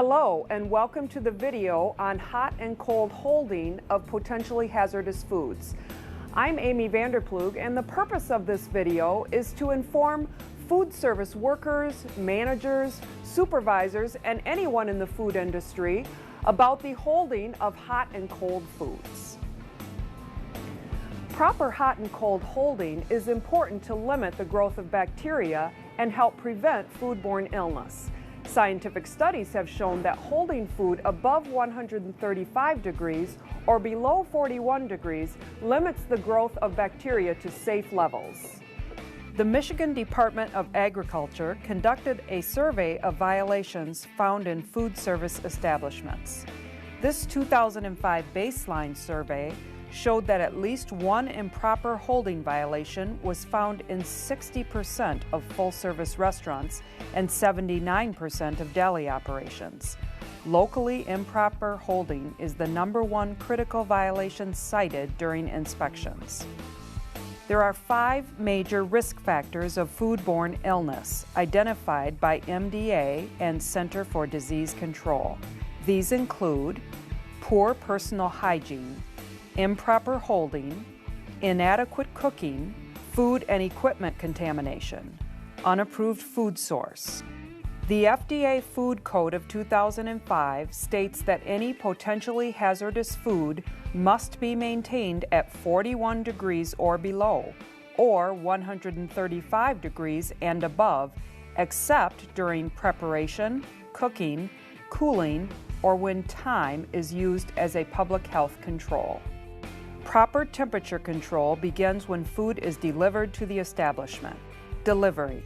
Hello and welcome to the video on hot and cold holding of potentially hazardous foods. I'm Amy Vanderplug, and the purpose of this video is to inform food service workers, managers, supervisors, and anyone in the food industry about the holding of hot and cold foods. Proper hot and cold holding is important to limit the growth of bacteria and help prevent foodborne illness. Scientific studies have shown that holding food above 135 degrees or below 41 degrees limits the growth of bacteria to safe levels. The Michigan Department of Agriculture conducted a survey of violations found in food service establishments. This 2005 baseline survey showed that at least one improper holding violation was found in 60% of full-service restaurants and 79% of deli operations. Locally improper holding is the #1 critical violation cited during inspections. There are 5 major risk factors of foodborne illness identified by MDA and Center for Disease Control. These include poor personal hygiene, improper holding, inadequate cooking, food and equipment contamination, unapproved food source. The FDA Food Code of 2005 states that any potentially hazardous food must be maintained at 41 degrees or below, or 135 degrees and above, except during preparation, cooking, cooling, or when time is used as a public health control. Proper temperature control begins when food is delivered to the establishment. Delivery.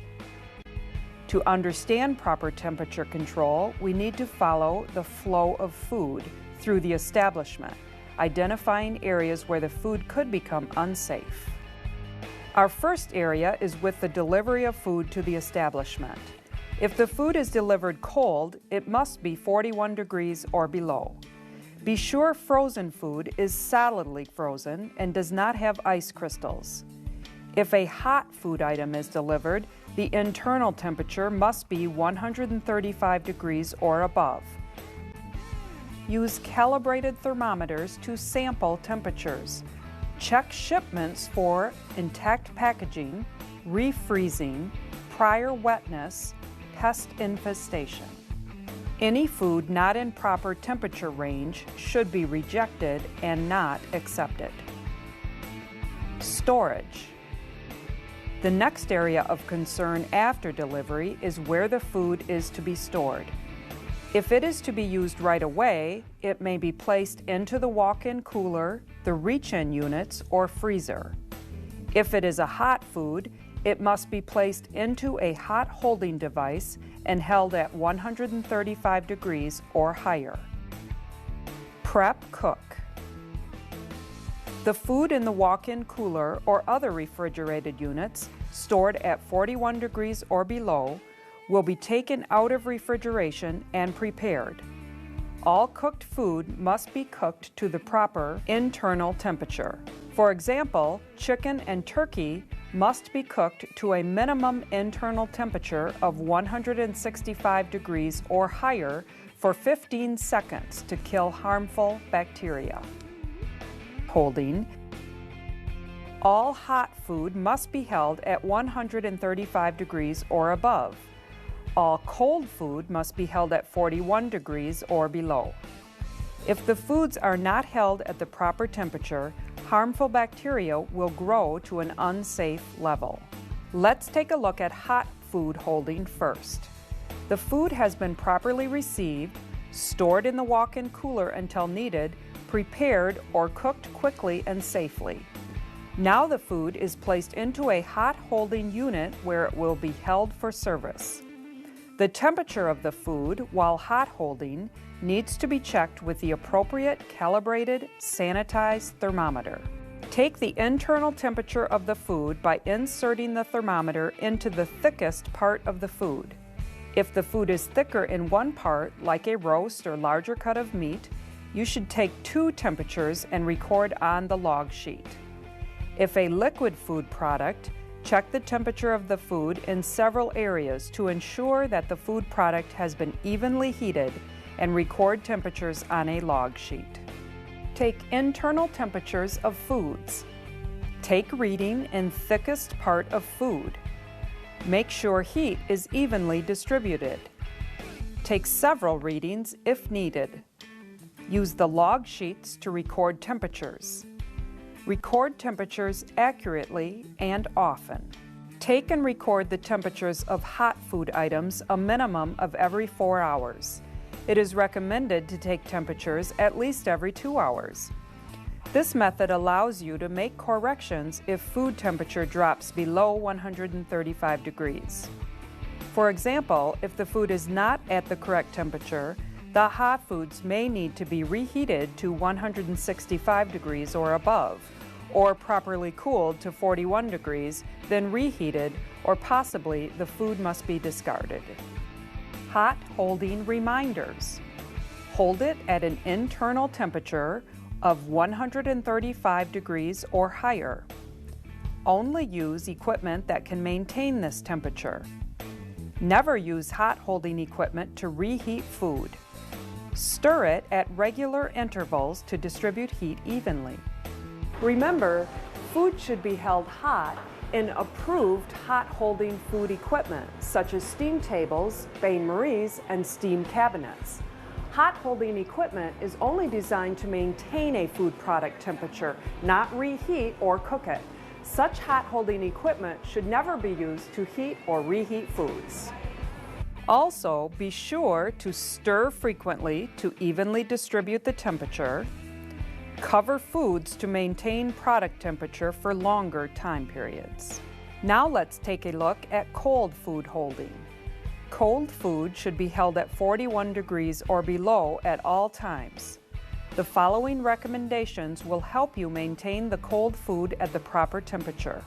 To understand proper temperature control, we need to follow the flow of food through the establishment, identifying areas where the food could become unsafe. Our first area is with the delivery of food to the establishment. If the food is delivered cold, it must be 41 degrees or below. Be sure frozen food is solidly frozen and does not have ice crystals. If a hot food item is delivered, the internal temperature must be 135 degrees or above. Use calibrated thermometers to sample temperatures. Check shipments for intact packaging, refreezing, prior wetness, pest infestation. Any food not in proper temperature range should be rejected and not accepted. Storage. The next area of concern after delivery is where the food is to be stored. If it is to be used right away, it may be placed into the walk-in cooler, the reach-in units, or freezer. If it is a hot food, it must be placed into a hot holding device and held at 135 degrees or higher. Prep cook. The food in the walk-in cooler or other refrigerated units stored at 41 degrees or below will be taken out of refrigeration and prepared. All cooked food must be cooked to the proper internal temperature. For example, chicken and turkey must be cooked to a minimum internal temperature of 165 degrees or higher for 15 seconds to kill harmful bacteria. Holding. All hot food must be held at 135 degrees or above. All cold food must be held at 41 degrees or below. If the foods are not held at the proper temperature, harmful bacteria will grow to an unsafe level. Let's take a look at hot food holding first. The food has been properly received, stored in the walk-in cooler until needed, prepared or cooked quickly and safely. Now the food is placed into a hot holding unit where it will be held for service. The temperature of the food while hot holding needs to be checked with the appropriate calibrated, sanitized thermometer. Take the internal temperature of the food by inserting the thermometer into the thickest part of the food. If the food is thicker in one part, like a roast or larger cut of meat, you should take 2 temperatures and record on the log sheet. If a liquid food product, check the temperature of the food in several areas to ensure that the food product has been evenly heated and record temperatures on a log sheet. Take internal temperatures of foods. Take reading in thickest part of food. Make sure heat is evenly distributed. Take several readings if needed. Use the log sheets to record temperatures. Record temperatures accurately and often. Take and record the temperatures of hot food items a minimum of every 4 hours. It is recommended to take temperatures at least every 2 hours. This method allows you to make corrections if food temperature drops below 135 degrees. For example, if the food is not at the correct temperature, the hot foods may need to be reheated to 165 degrees or above, or properly cooled to 41 degrees, then reheated, or possibly the food must be discarded. Hot holding reminders. Hold it at an internal temperature of 135 degrees or higher. Only use equipment that can maintain this temperature. Never use hot holding equipment to reheat food. Stir it at regular intervals to distribute heat evenly. Remember, food should be held hot in approved hot holding food equipment such as steam tables, bain-maries, and steam cabinets. Hot holding equipment is only designed to maintain a food product temperature, not reheat or cook it. Such hot holding equipment should never be used to heat or reheat foods. Also, be sure to stir frequently to evenly distribute the temperature. Cover foods to maintain product temperature for longer time periods. Now let's take a look at cold food holding. Cold food should be held at 41 degrees or below at all times. The following recommendations will help you maintain the cold food at the proper temperature.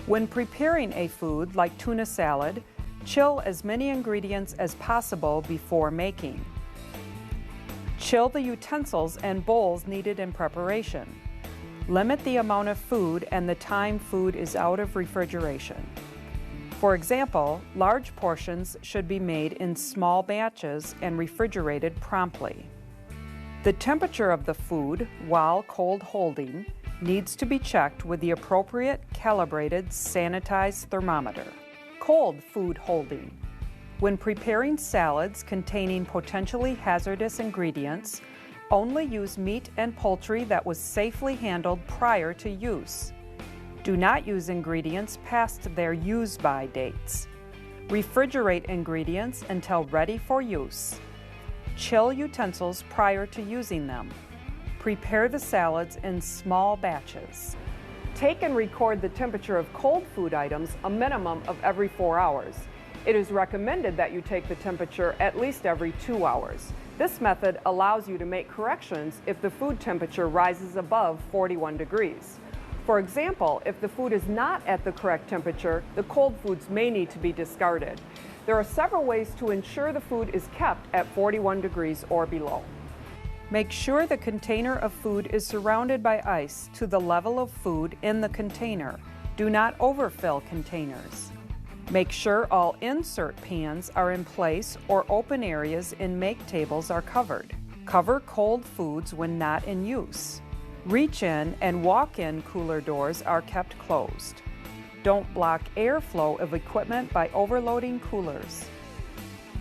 When preparing a food like tuna salad, chill as many ingredients as possible before making. Chill the utensils and bowls needed in preparation. Limit the amount of food and the time food is out of refrigeration. For example, large portions should be made in small batches and refrigerated promptly. The temperature of the food, while cold holding, needs to be checked with the appropriate calibrated sanitized thermometer. Cold food holding. When preparing salads containing potentially hazardous ingredients, only use meat and poultry that was safely handled prior to use. Do not use ingredients past their use-by dates. Refrigerate ingredients until ready for use. Chill utensils prior to using them. Prepare the salads in small batches. Take and record the temperature of cold food items a minimum of every 4 hours. It is recommended that you take the temperature at least every 2 hours. This method allows you to make corrections if the food temperature rises above 41 degrees. For example, if the food is not at the correct temperature, the cold foods may need to be discarded. There are several ways to ensure the food is kept at 41 degrees or below. Make sure the container of food is surrounded by ice to the level of food in the container. Do not overfill containers. Make sure all insert pans are in place or open areas in make tables are covered. Cover cold foods when not in use. Reach in and walk-in cooler doors are kept closed. Don't block airflow of equipment by overloading coolers.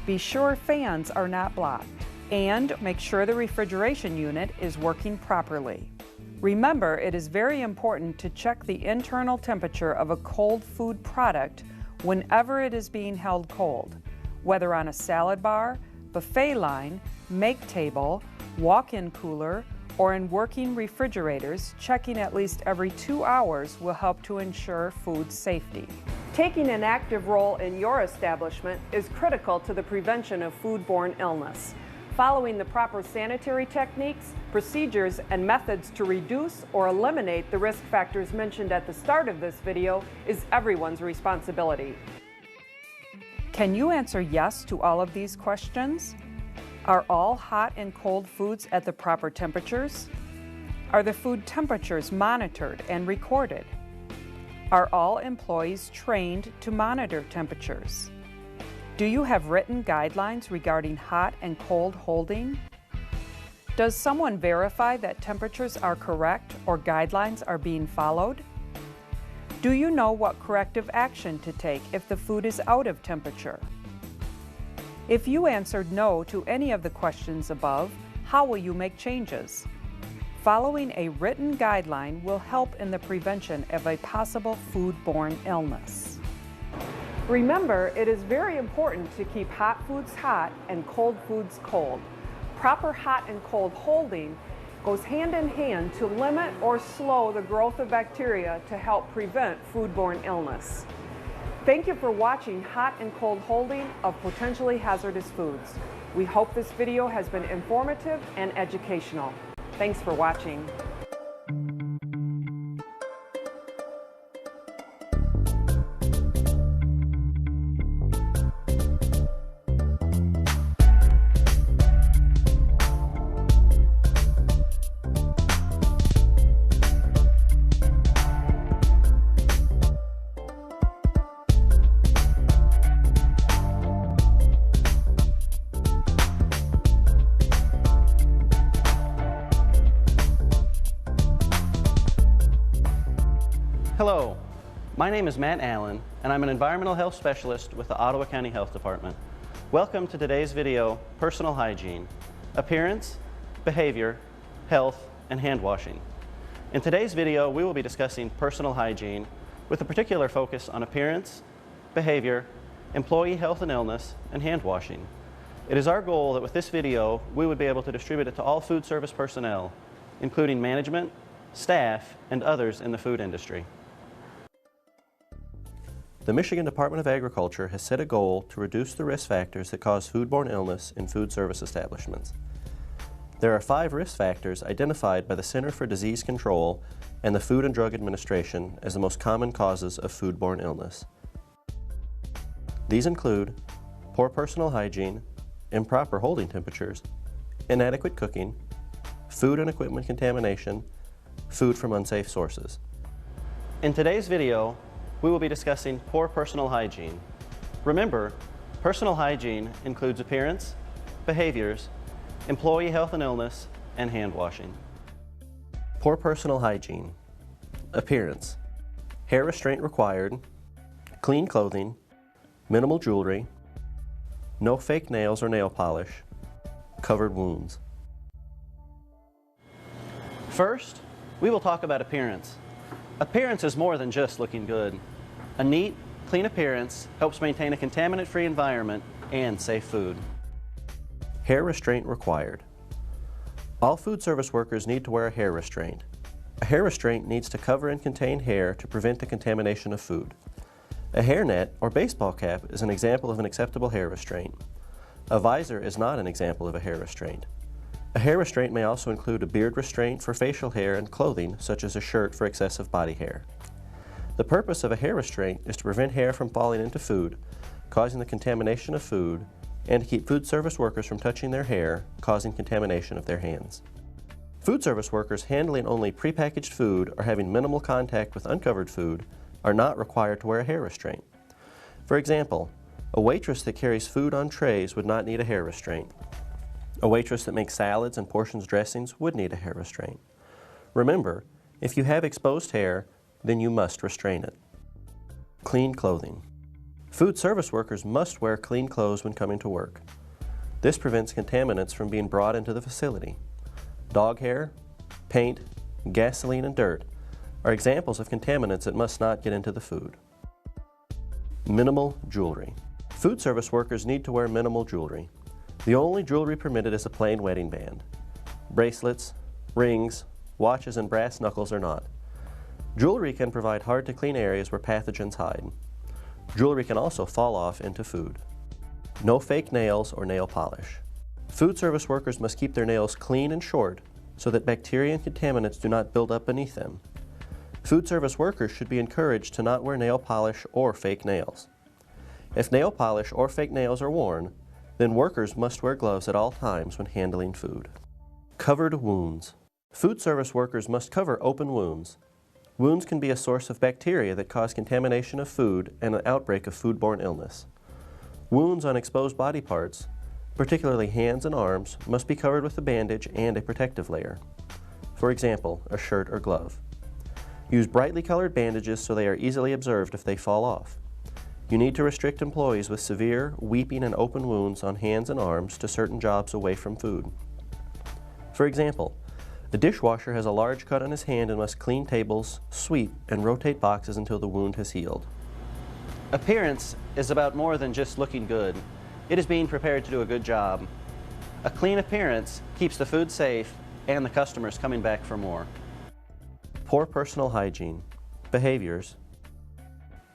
Be sure fans are not blocked. And make sure the refrigeration unit is working properly. Remember, it is very important to check the internal temperature of a cold food product whenever it is being held cold, whether on a salad bar, buffet line, make table, walk-in cooler, or in working refrigerators. Checking at least every 2 hours will help to ensure food safety. Taking an active role in your establishment is critical to the prevention of foodborne illness. Following the proper sanitary techniques, procedures, and methods to reduce or eliminate the risk factors mentioned at the start of this video is everyone's responsibility. Can you answer yes to all of these questions? Are all hot and cold foods at the proper temperatures? Are the food temperatures monitored and recorded? Are all employees trained to monitor temperatures? Do you have written guidelines regarding hot and cold holding? Does someone verify that temperatures are correct or guidelines are being followed? Do you know what corrective action to take if the food is out of temperature? If you answered no to any of the questions above, how will you make changes? Following a written guideline will help in the prevention of a possible foodborne illness. Remember, it is very important to keep hot foods hot and cold foods cold. Proper hot and cold holding goes hand in hand to limit or slow the growth of bacteria to help prevent foodborne illness. Thank you for watching hot and cold holding of potentially hazardous foods. We hope this video has been informative and educational. Thanks for watching. Hello, my name is Matt Allen, and I'm an environmental health specialist with the Ottawa County Health Department. Welcome to today's video, Personal Hygiene, Appearance, Behavior, Health, and Hand Washing. In today's video, we will be discussing personal hygiene with a particular focus on appearance, behavior, employee health and illness, and hand washing. It is our goal that with this video, we would be able to distribute it to all food service personnel, including management, staff, and others in the food industry. The Michigan Department of Agriculture has set a goal to reduce the risk factors that cause foodborne illness in food service establishments. There are 5 risk factors identified by the Center for Disease Control and the Food and Drug Administration as the most common causes of foodborne illness. These include poor personal hygiene, improper holding temperatures, inadequate cooking, food and equipment contamination, food from unsafe sources. In today's video, we will be discussing poor personal hygiene. Remember, personal hygiene includes appearance, behaviors, employee health and illness, and hand washing. Poor personal hygiene. Appearance. Hair restraint required, clean clothing, minimal jewelry, no fake nails or nail polish, covered wounds. First, we will talk about appearance. Appearance is more than just looking good. A neat, clean appearance helps maintain a contaminant-free environment and safe food. Hair restraint required. All food service workers need to wear a hair restraint. A hair restraint needs to cover and contain hair to prevent the contamination of food. A hairnet or baseball cap is an example of an acceptable hair restraint. A visor is not an example of a hair restraint. A hair restraint may also include a beard restraint for facial hair and clothing, such as a shirt for excessive body hair. The purpose of a hair restraint is to prevent hair from falling into food, causing the contamination of food, and to keep food service workers from touching their hair, causing contamination of their hands. Food service workers handling only prepackaged food or having minimal contact with uncovered food are not required to wear a hair restraint. For example, a waitress that carries food on trays would not need a hair restraint. A waitress that makes salads and portions dressings would need a hair restraint. Remember, if you have exposed hair, then you must restrain it. Clean clothing. Food service workers must wear clean clothes when coming to work. This prevents contaminants from being brought into the facility. Dog hair, paint, gasoline, and dirt are examples of contaminants that must not get into the food. Minimal jewelry. Food service workers need to wear minimal jewelry. The only jewelry permitted is a plain wedding band. Bracelets, rings, watches, and brass knuckles are not. Jewelry can provide hard-to-clean areas where pathogens hide. Jewelry can also fall off into food. No fake nails or nail polish. Food service workers must keep their nails clean and short so that bacteria and contaminants do not build up beneath them. Food service workers should be encouraged to not wear nail polish or fake nails. If nail polish or fake nails are worn, then workers must wear gloves at all times when handling food. Covered wounds. Food service workers must cover open wounds. Wounds can be a source of bacteria that cause contamination of food and an outbreak of foodborne illness. Wounds on exposed body parts, particularly hands and arms, must be covered with a bandage and a protective layer. For example, a shirt or glove. Use brightly colored bandages so they are easily observed if they fall off. You need to restrict employees with severe, weeping and open wounds on hands and arms to certain jobs away from food. For example, a dishwasher has a large cut on his hand and must clean tables, sweep, and rotate boxes until the wound has healed. Appearance is about more than just looking good. It is being prepared to do a good job. A clean appearance keeps the food safe and the customers coming back for more. Poor personal hygiene. Behaviors: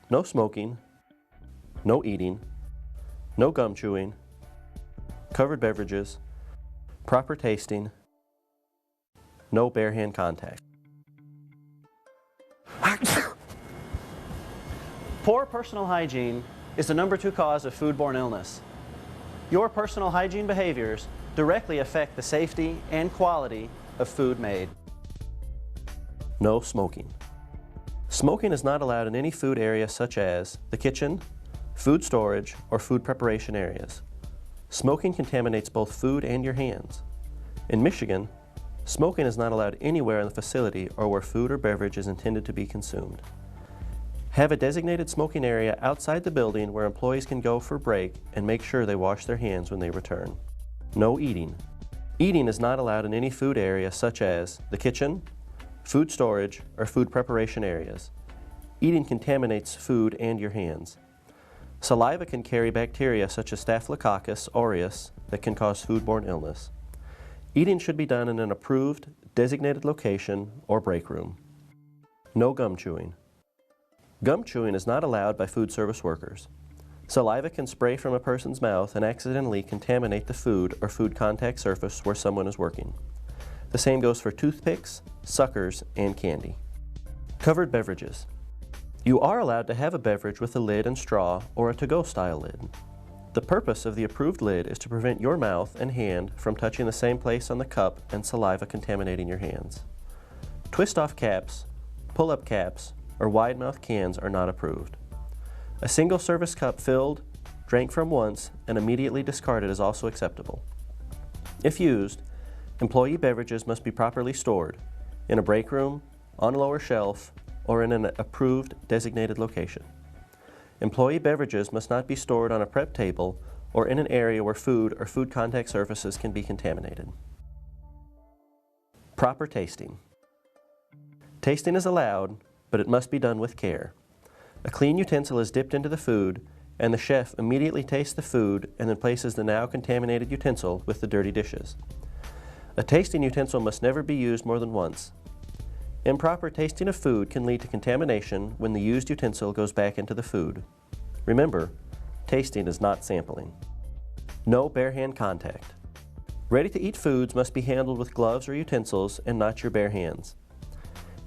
no smoking, no eating, no gum chewing, covered beverages, proper tasting, no bare hand contact. Poor personal hygiene is the #2 cause of foodborne illness. Your personal hygiene behaviors directly affect the safety and quality of food made. No smoking. Smoking is not allowed in any food area such as the kitchen, food storage, or food preparation areas. Smoking contaminates both food and your hands. In Michigan, smoking is not allowed anywhere in the facility or where food or beverage is intended to be consumed. Have a designated smoking area outside the building where employees can go for break and make sure they wash their hands when they return. No eating. Eating is not allowed in any food area such as the kitchen, food storage, or food preparation areas. Eating contaminates food and your hands. Saliva can carry bacteria such as Staphylococcus aureus that can cause foodborne illness. Eating should be done in an approved, designated location or break room. No gum chewing. Gum chewing is not allowed by food service workers. Saliva can spray from a person's mouth and accidentally contaminate the food or food contact surface where someone is working. The same goes for toothpicks, suckers, and candy. Covered beverages. You are allowed to have a beverage with a lid and straw or a to-go style lid. The purpose of the approved lid is to prevent your mouth and hand from touching the same place on the cup and saliva contaminating your hands. Twist-off caps, pull-up caps, or wide-mouth cans are not approved. A single service cup filled, drank from once, and immediately discarded is also acceptable. If used, employee beverages must be properly stored in a break room, on a lower shelf, or in an approved designated location. Employee beverages must not be stored on a prep table or in an area where food or food contact surfaces can be contaminated. Proper tasting. Tasting is allowed, but it must be done with care. A clean utensil is dipped into the food, and the chef immediately tastes the food and then places the now contaminated utensil with the dirty dishes. A tasting utensil must never be used more than once. Improper tasting of food can lead to contamination when the used utensil goes back into the food. Remember, tasting is not sampling. No bare hand contact. Ready-to-eat foods must be handled with gloves or utensils and not your bare hands.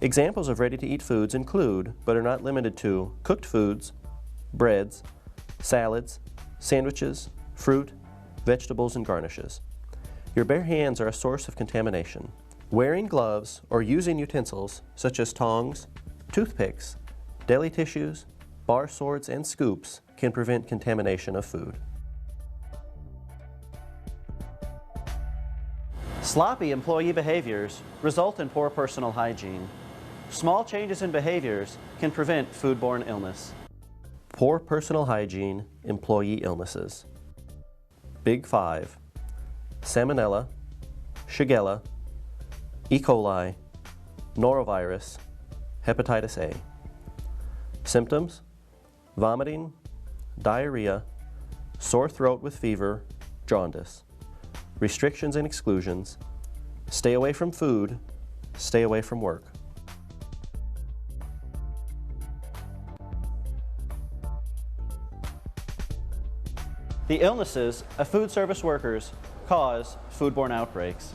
Examples of ready-to-eat foods include, but are not limited to, cooked foods, breads, salads, sandwiches, fruit, vegetables, and garnishes. Your bare hands are a source of contamination. Wearing gloves or using utensils such as tongs, toothpicks, deli tissues, bar swords, and scoops can prevent contamination of food. Sloppy employee behaviors result in poor personal hygiene. Small changes in behaviors can prevent foodborne illness. Poor personal hygiene, employee illnesses. Big Five: Salmonella, Shigella, E. coli, norovirus, hepatitis A. Symptoms: vomiting, diarrhea, sore throat with fever, jaundice. Restrictions and exclusions: stay away from food, stay away from work. The illnesses of food service workers cause foodborne outbreaks.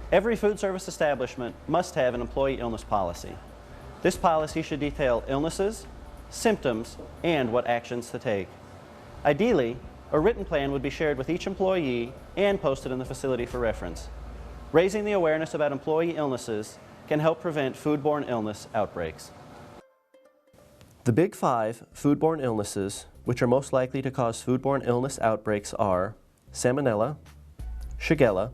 Every food service establishment must have an employee illness policy. This policy should detail illnesses, symptoms, and what actions to take. Ideally, a written plan would be shared with each employee and posted in the facility for reference. Raising the awareness about employee illnesses can help prevent foodborne illness outbreaks. The big 5 foodborne illnesses which are most likely to cause foodborne illness outbreaks are Salmonella, Shigella,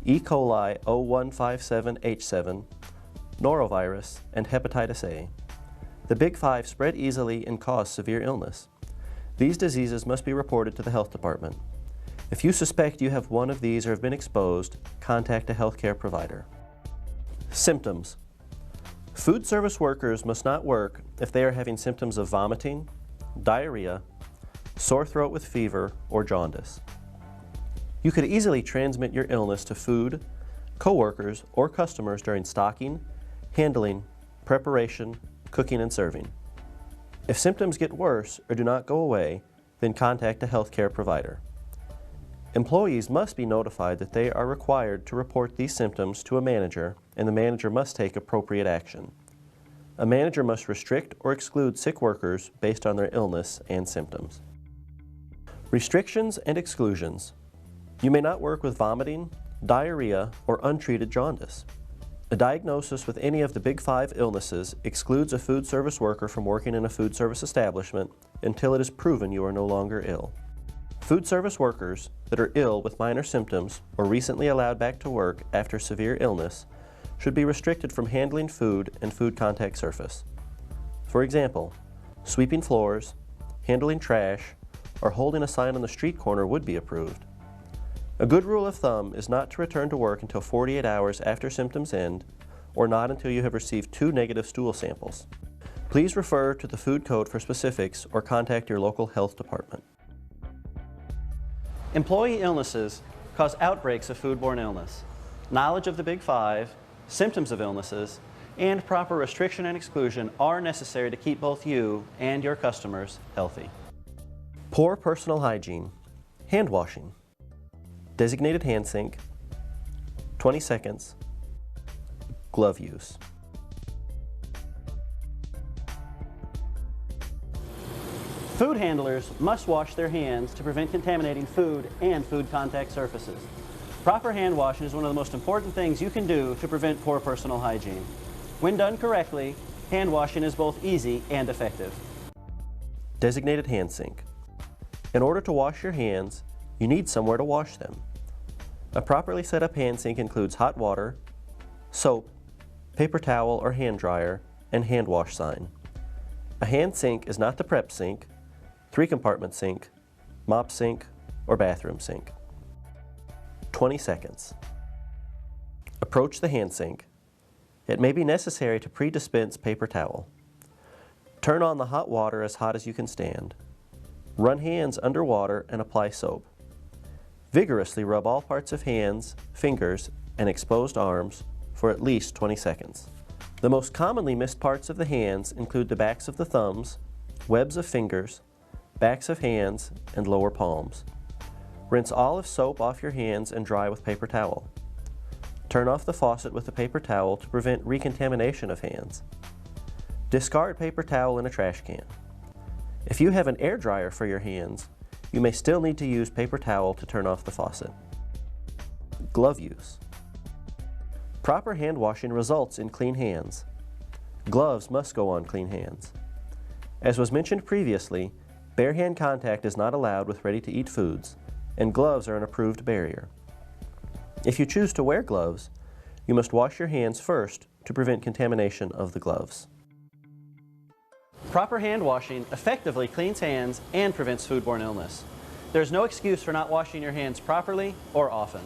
E. coli 0157H7, norovirus, and hepatitis A. The big 5 spread easily and cause severe illness. These diseases must be reported to the health department. If you suspect you have one of these or have been exposed, contact a healthcare provider. Symptoms. Food service workers must not work if they are having symptoms of vomiting, diarrhea, sore throat with fever, or jaundice. You could easily transmit your illness to food, coworkers, or customers during stocking, handling, preparation, cooking, and serving. If symptoms get worse or do not go away, then contact a healthcare provider. Employees must be notified that they are required to report these symptoms to a manager, and the manager must take appropriate action. A manager must restrict or exclude sick workers based on their illness and symptoms. Restrictions and exclusions. You may not work with vomiting, diarrhea, or untreated jaundice. A diagnosis with any of the big 5 illnesses excludes a food service worker from working in a food service establishment until it is proven you are no longer ill. Food service workers that are ill with minor symptoms or recently allowed back to work after severe illness should be restricted from handling food and food contact surface. For example, sweeping floors, handling trash, or holding a sign on the street corner would be approved. A good rule of thumb is not to return to work until 48 hours after symptoms end, or not until you have received 2 negative stool samples. Please refer to the food code for specifics or contact your local health department. Employee illnesses cause outbreaks of foodborne illness. Knowledge of the big 5, symptoms of illnesses, and proper restriction and exclusion are necessary to keep both you and your customers healthy. Poor personal hygiene, hand washing, designated hand sink, 20 seconds, glove use. Food handlers must wash their hands to prevent contaminating food and food contact surfaces. Proper hand washing is one of the most important things you can do to prevent poor personal hygiene. When done correctly, hand washing is both easy and effective. Designated hand sink. In order to wash your hands, you need somewhere to wash them. A properly set up hand sink includes hot water, soap, paper towel or hand dryer, and hand wash sign. A hand sink is not the prep sink, 3-compartment sink, mop sink, or bathroom sink. 20 seconds. Approach the hand sink. It may be necessary to pre-dispense paper towel. Turn on the hot water as hot as you can stand. Run hands under water and apply soap. Vigorously rub all parts of hands, fingers, and exposed arms for at least 20 seconds. The most commonly missed parts of the hands include the backs of the thumbs, webs of fingers, backs of hands, and lower palms. Rinse olive soap off your hands and dry with paper towel. Turn off the faucet with a paper towel to prevent recontamination of hands. Discard paper towel in a trash can. If you have an air dryer for your hands, you may still need to use paper towel to turn off the faucet. Glove use. Proper hand washing results in clean hands. Gloves must go on clean hands. As was mentioned previously, bare hand contact is not allowed with ready-to-eat foods, and gloves are an approved barrier. If you choose to wear gloves, you must wash your hands first to prevent contamination of the gloves. Proper hand washing effectively cleans hands and prevents foodborne illness. There's no excuse for not washing your hands properly or often.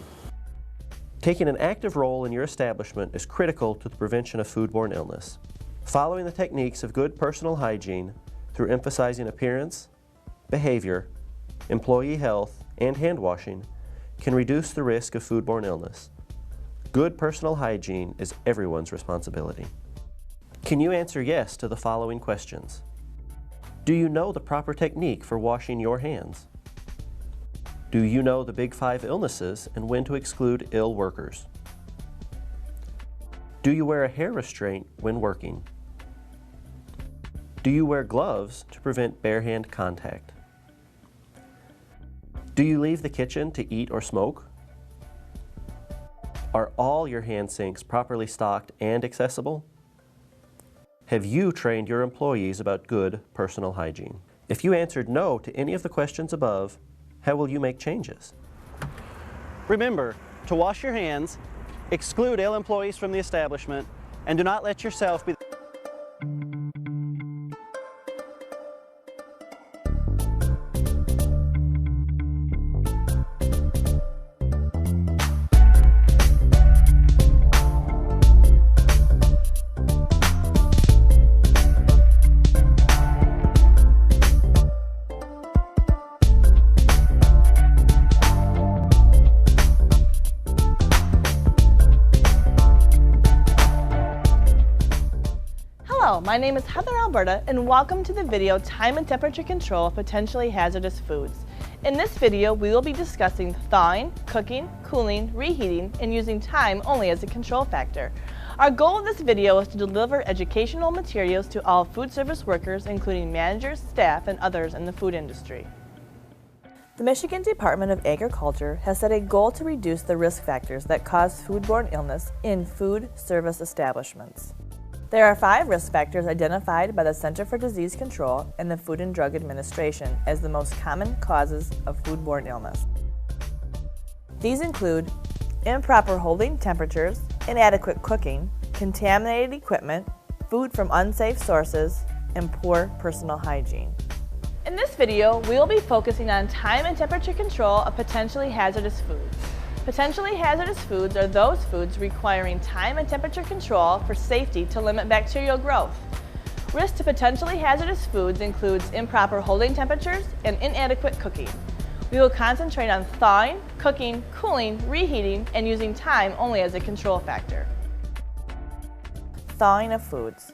Taking an active role in your establishment is critical to the prevention of foodborne illness. Following the techniques of good personal hygiene through emphasizing appearance, behavior, employee health, and hand washing can reduce the risk of foodborne illness. Good personal hygiene is everyone's responsibility. Can you answer yes to the following questions? Do you know the proper technique for washing your hands? Do you know the big 5 illnesses and when to exclude ill workers? Do you wear a hair restraint when working? Do you wear gloves to prevent bare hand contact? Do you leave the kitchen to eat or smoke? Are all your hand sinks properly stocked and accessible? Have you trained your employees about good personal hygiene? If you answered no to any of the questions above, how will you make changes? Remember to wash your hands, exclude ill employees from the establishment, and do not let yourself be Hello, my name is Heather Alberta and welcome to the video Time and Temperature Control of Potentially Hazardous Foods. In this video, we will be discussing thawing, cooking, cooling, reheating, and using time only as a control factor. Our goal of this video is to deliver educational materials to all food service workers, including managers, staff, and others in the food industry. The Michigan Department of Agriculture has set a goal to reduce the risk factors that cause foodborne illness in food service establishments. There are 5 risk factors identified by the Center for Disease Control and the Food and Drug Administration as the most common causes of foodborne illness. These include improper holding temperatures, inadequate cooking, contaminated equipment, food from unsafe sources, and poor personal hygiene. In this video, we will be focusing on time and temperature control of potentially hazardous foods. Potentially hazardous foods are those foods requiring time and temperature control for safety to limit bacterial growth. Risk to potentially hazardous foods includes improper holding temperatures and inadequate cooking. We will concentrate on thawing, cooking, cooling, reheating, and using time only as a control factor. Thawing of foods.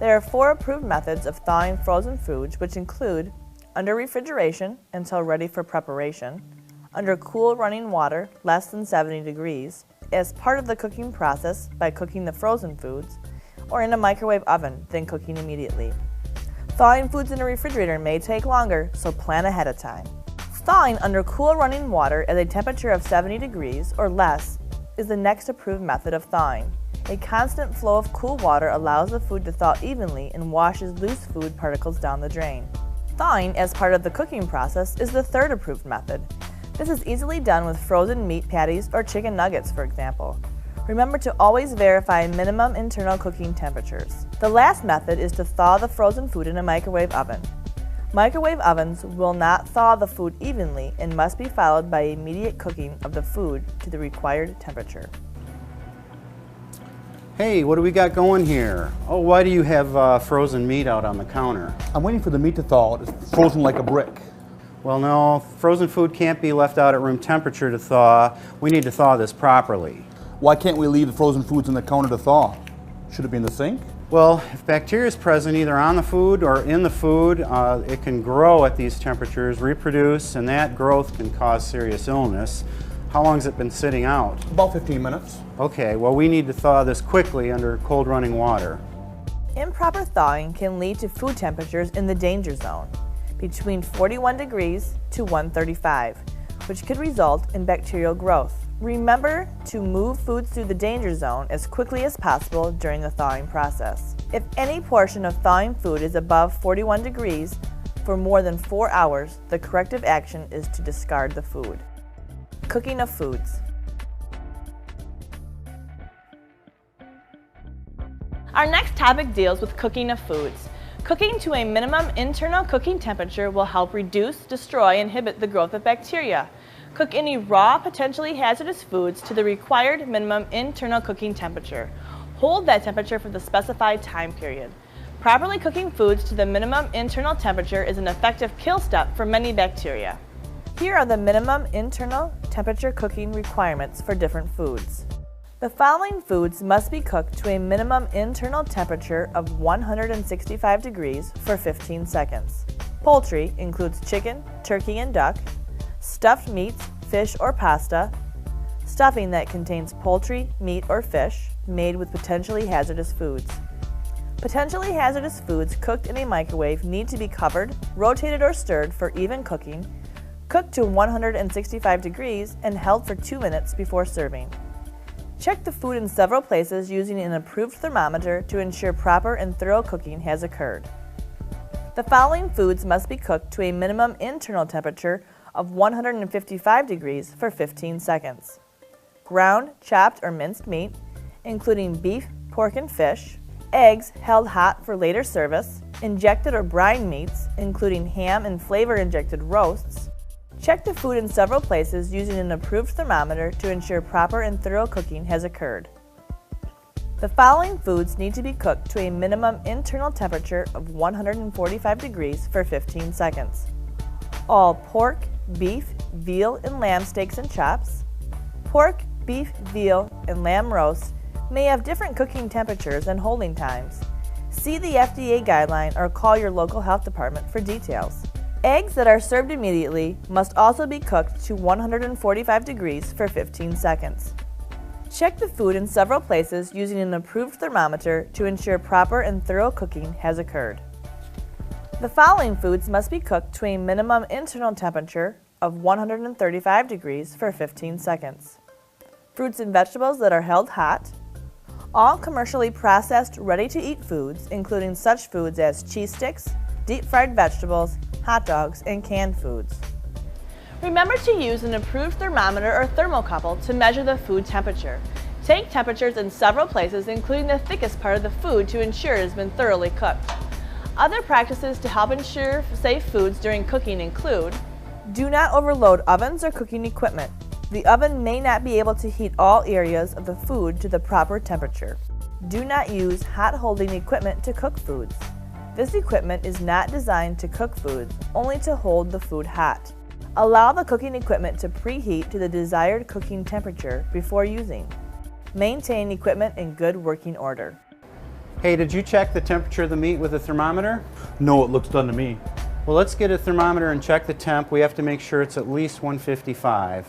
There are 4 approved methods of thawing frozen foods, which include under refrigeration until ready for preparation, under cool running water less than 70 degrees, as part of the cooking process by cooking the frozen foods, or in a microwave oven, then cooking immediately. Thawing foods in a refrigerator may take longer, so plan ahead of time. Thawing under cool running water at a temperature of 70 degrees or less is the next approved method of thawing. A constant flow of cool water allows the food to thaw evenly and washes loose food particles down the drain. Thawing as part of the cooking process is the 3rd approved method. This is easily done with frozen meat patties or chicken nuggets, for example. Remember to always verify minimum internal cooking temperatures. The last method is to thaw the frozen food in a microwave oven. Microwave ovens will not thaw the food evenly and must be followed by immediate cooking of the food to the required temperature. Hey, what do we got going here? Oh, why do you have frozen meat out on the counter? I'm waiting for the meat to thaw. It's frozen like a brick. Well, no, frozen food can't be left out at room temperature to thaw. We need to thaw this properly. Why can't we leave the frozen foods on the counter to thaw? Should it be in the sink? Well, if bacteria is present either on the food or in the food, it can grow at these temperatures, reproduce, and that growth can cause serious illness. How long has it been sitting out? About 15 minutes. Okay, well, we need to thaw this quickly under cold running water. Improper thawing can lead to food temperatures in the danger zone, between 41 degrees to 135, which could result in bacterial growth. Remember to move foods through the danger zone as quickly as possible during the thawing process. If any portion of thawing food is above 41 degrees for more than 4 hours, the corrective action is to discard the food. Cooking of foods. Our next topic deals with cooking of foods. Cooking to a minimum internal cooking temperature will help reduce, destroy, and inhibit the growth of bacteria. Cook any raw, potentially hazardous foods to the required minimum internal cooking temperature. Hold that temperature for the specified time period. Properly cooking foods to the minimum internal temperature is an effective kill step for many bacteria. Here are the minimum internal temperature cooking requirements for different foods. The following foods must be cooked to a minimum internal temperature of 165 degrees for 15 seconds. Poultry includes chicken, turkey, and duck, stuffed meats, fish, or pasta, stuffing that contains poultry, meat, or fish made with potentially hazardous foods. Potentially hazardous foods cooked in a microwave need to be covered, rotated, or stirred for even cooking, cooked to 165 degrees, and held for 2 minutes before serving. Check the food in several places using an approved thermometer to ensure proper and thorough cooking has occurred. The following foods must be cooked to a minimum internal temperature of 155 degrees for 15 seconds. Ground, chopped, or minced meat, including beef, pork, and fish. Eggs held hot for later service. Injected or brine meats, including ham and flavor-injected roasts. Check the food in several places using an approved thermometer to ensure proper and thorough cooking has occurred. The following foods need to be cooked to a minimum internal temperature of 145 degrees for 15 seconds. All pork, beef, veal, and lamb steaks and chops. Pork, beef, veal, and lamb roasts may have different cooking temperatures and holding times. See the FDA guideline or call your local health department for details. Eggs that are served immediately must also be cooked to 145 degrees for 15 seconds. Check the food in several places using an approved thermometer to ensure proper and thorough cooking has occurred. The following foods must be cooked to a minimum internal temperature of 135 degrees for 15 seconds. Fruits and vegetables that are held hot. All commercially processed, ready-to-eat foods, including such foods as cheese sticks, deep-fried vegetables, hot dogs, and canned foods. Remember to use an approved thermometer or thermocouple to measure the food temperature. Take temperatures in several places, including the thickest part of the food, to ensure it has been thoroughly cooked. Other practices to help ensure safe foods during cooking include: do not overload ovens or cooking equipment. The oven may not be able to heat all areas of the food to the proper temperature. Do not use hot holding equipment to cook foods. This equipment is not designed to cook foods, only to hold the food hot. Allow the cooking equipment to preheat to the desired cooking temperature before using. Maintain equipment in good working order. Hey, did you check the temperature of the meat with a thermometer? No, it looks done to me. Well, let's get a thermometer and check the temp. We have to make sure it's at least 155.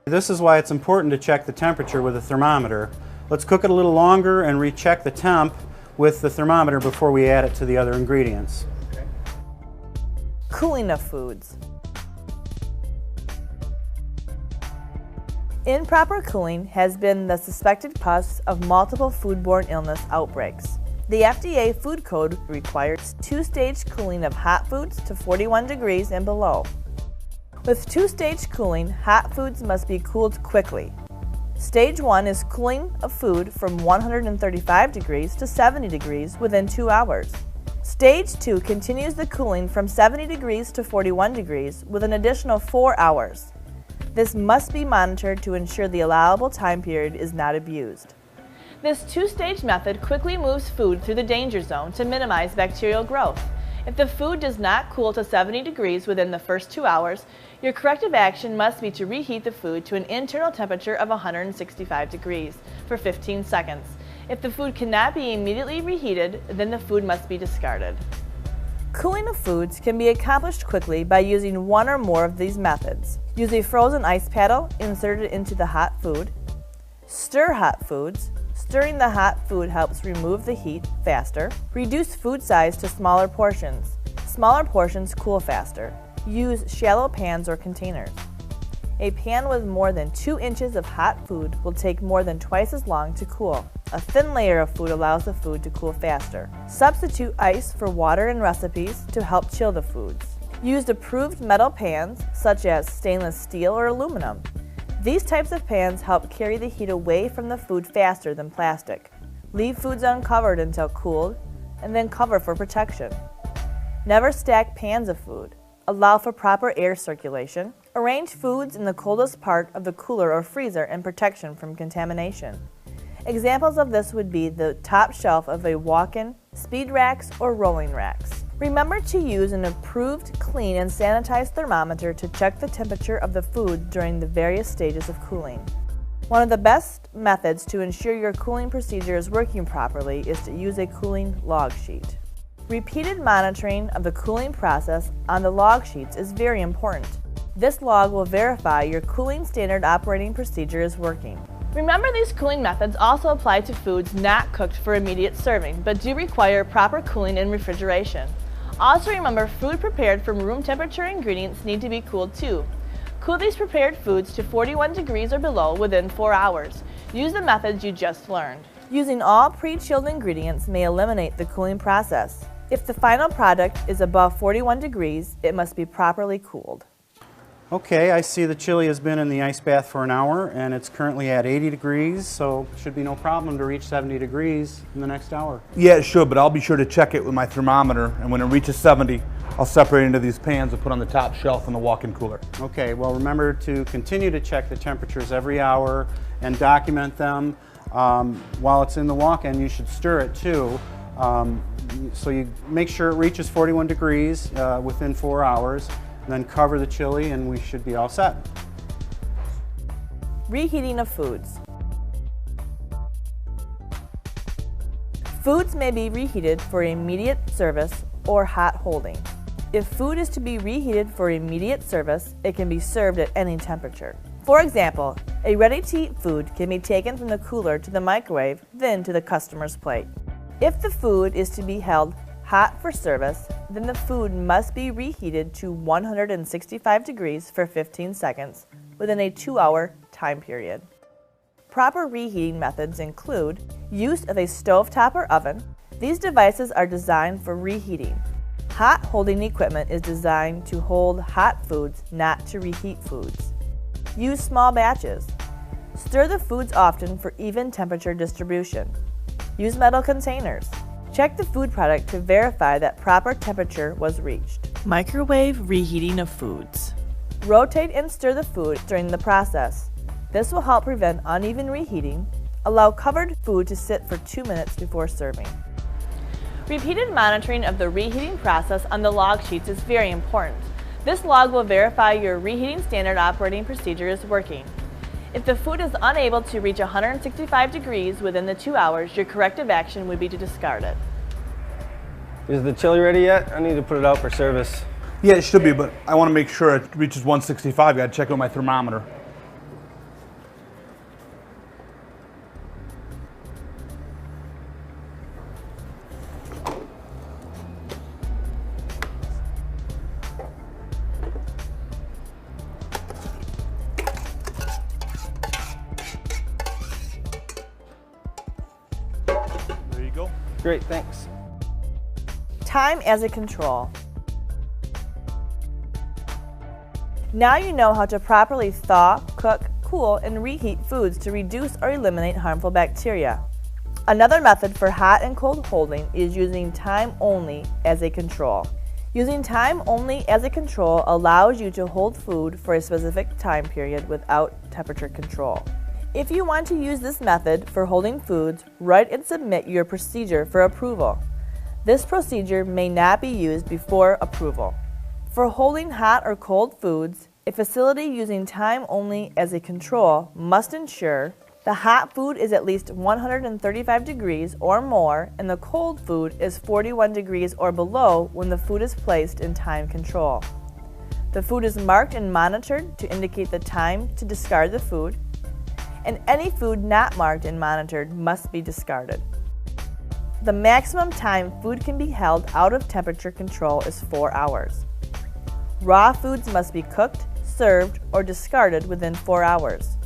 This is why it's important to check the temperature with a thermometer. Let's cook it a little longer and recheck the temp with the thermometer before we add it to the other ingredients. Okay. Cooling of foods. Improper cooling has been the suspected cause of multiple foodborne illness outbreaks. The FDA Food Code requires two-stage cooling of hot foods to 41 degrees and below. With two-stage cooling, hot foods must be cooled quickly. Stage 1 is cooling of food from 135 degrees to 70 degrees within 2 hours. Stage 2 continues the cooling from 70 degrees to 41 degrees with an additional 4 hours. This must be monitored to ensure the allowable time period is not abused. This two-stage method quickly moves food through the danger zone to minimize bacterial growth. If the food does not cool to 70 degrees within the first 2 hours, your corrective action must be to reheat the food to an internal temperature of 165 degrees for 15 seconds. If the food cannot be immediately reheated, then the food must be discarded. Cooling of foods can be accomplished quickly by using one or more of these methods. Use a frozen ice paddle inserted into the hot food. Stir hot foods. Stirring the hot food helps remove the heat faster. Reduce food size to smaller portions. Smaller portions cool faster. Use shallow pans or containers. A pan with more than 2 inches of hot food will take more than twice as long to cool. A thin layer of food allows the food to cool faster. Substitute ice for water in recipes to help chill the foods. Use approved metal pans, such as stainless steel or aluminum. These types of pans help carry the heat away from the food faster than plastic. Leave foods uncovered until cooled, and then cover for protection. Never stack pans of food. Allow for proper air circulation. Arrange foods in the coldest part of the cooler or freezer and protection from contamination. Examples of this would be the top shelf of a walk-in, speed racks, or rolling racks. Remember to use an approved, clean, and sanitized thermometer to check the temperature of the food during the various stages of cooling. One of the best methods to ensure your cooling procedure is working properly is to use a cooling log sheet. Repeated monitoring of the cooling process on the log sheets is very important. This log will verify your cooling standard operating procedure is working. Remember, these cooling methods also apply to foods not cooked for immediate serving, but do require proper cooling and refrigeration. Also remember, food prepared from room temperature ingredients need to be cooled too. Cool these prepared foods to 41 degrees or below within 4 hours. Use the methods you just learned. Using all pre-chilled ingredients may eliminate the cooling process. If the final product is above 41 degrees, it must be properly cooled. Okay, I see the chili has been in the ice bath for an hour and it's currently at 80 degrees, so should be no problem to reach 70 degrees in the next hour. Yeah, it should, but I'll be sure to check it with my thermometer, and when it reaches 70, I'll separate it into these pans and put on the top shelf in the walk-in cooler. Okay, well remember to continue to check the temperatures every hour and document them. While it's in the walk-in, you should stir it too. So you make sure it reaches 41 degrees within 4 hours. Then cover the chili and we should be all set. Reheating of foods. Foods may be reheated for immediate service or hot holding. If food is to be reheated for immediate service, it can be served at any temperature. For example, a ready-to-eat food can be taken from the cooler to the microwave, then to the customer's plate. If the food is to be held hot for service, then the food must be reheated to 165 degrees for 15 seconds within a 2-hour time period. Proper reheating methods include use of a stovetop or oven. These devices are designed for reheating. Hot holding equipment is designed to hold hot foods, not to reheat foods. Use small batches. Stir the foods often for even temperature distribution. Use metal containers. Check the food product to verify that proper temperature was reached. Microwave reheating of foods. Rotate and stir the food during the process. This will help prevent uneven reheating. Allow covered food to sit for 2 minutes before serving. Repeated monitoring of the reheating process on the log sheets is very important. This log will verify your reheating standard operating procedure is working. If the food is unable to reach 165 degrees within the 2 hours, your corrective action would be to discard it. Is the chili ready yet? I need to put it out for service. Yeah, it should be, but I want to make sure it reaches 165. Got to check it with my thermometer. There you go. Great, thanks. Time as a control. Now you know how to properly thaw, cook, cool, and reheat foods to reduce or eliminate harmful bacteria. Another method for hot and cold holding is using time only as a control. Using time only as a control allows you to hold food for a specific time period without temperature control. If you want to use this method for holding foods, write and submit your procedure for approval. This procedure may not be used before approval. For holding hot or cold foods, a facility using time only as a control must ensure the hot food is at least 135 degrees or more and the cold food is 41 degrees or below when the food is placed in time control. The food is marked and monitored to indicate the time to discard the food, and any food not marked and monitored must be discarded. The maximum time food can be held out of temperature control is 4 hours. Raw foods must be cooked, served, or discarded within 4 hours.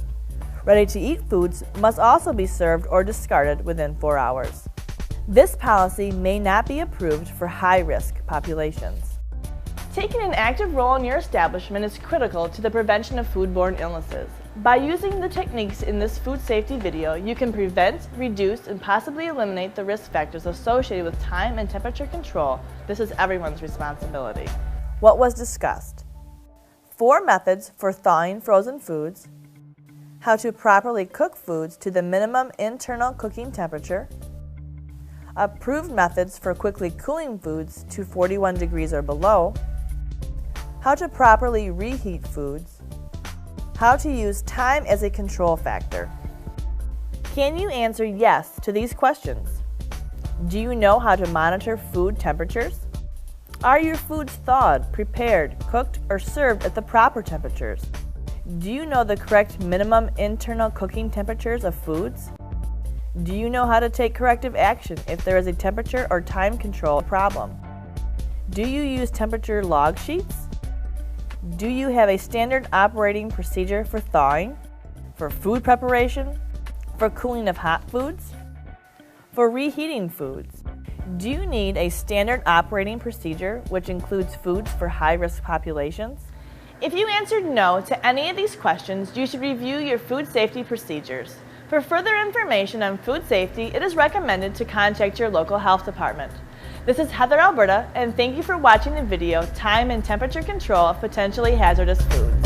Ready-to-eat foods must also be served or discarded within 4 hours. This policy may not be approved for high-risk populations. Taking an active role in your establishment is critical to the prevention of foodborne illnesses. By using the techniques in this food safety video, you can prevent, reduce, and possibly eliminate the risk factors associated with time and temperature control. This is everyone's responsibility. What was discussed? 4 methods for thawing frozen foods, how to properly cook foods to the minimum internal cooking temperature, approved methods for quickly cooling foods to 41 degrees or below, how to properly reheat foods, how to use time as a control factor. Can you answer yes to these questions? Do you know how to monitor food temperatures? Are your foods thawed, prepared, cooked, or served at the proper temperatures? Do you know the correct minimum internal cooking temperatures of foods? Do you know how to take corrective action if there is a temperature or time control problem? Do you use temperature log sheets? Do you have a standard operating procedure for thawing, for food preparation, for cooling of hot foods, for reheating foods? Do you need a standard operating procedure which includes foods for high-risk populations? If you answered no to any of these questions, you should review your food safety procedures. For further information on food safety, it is recommended to contact your local health department. This is Heather Alberta, and thank you for watching the video, Time and Temperature Control of Potentially Hazardous Foods.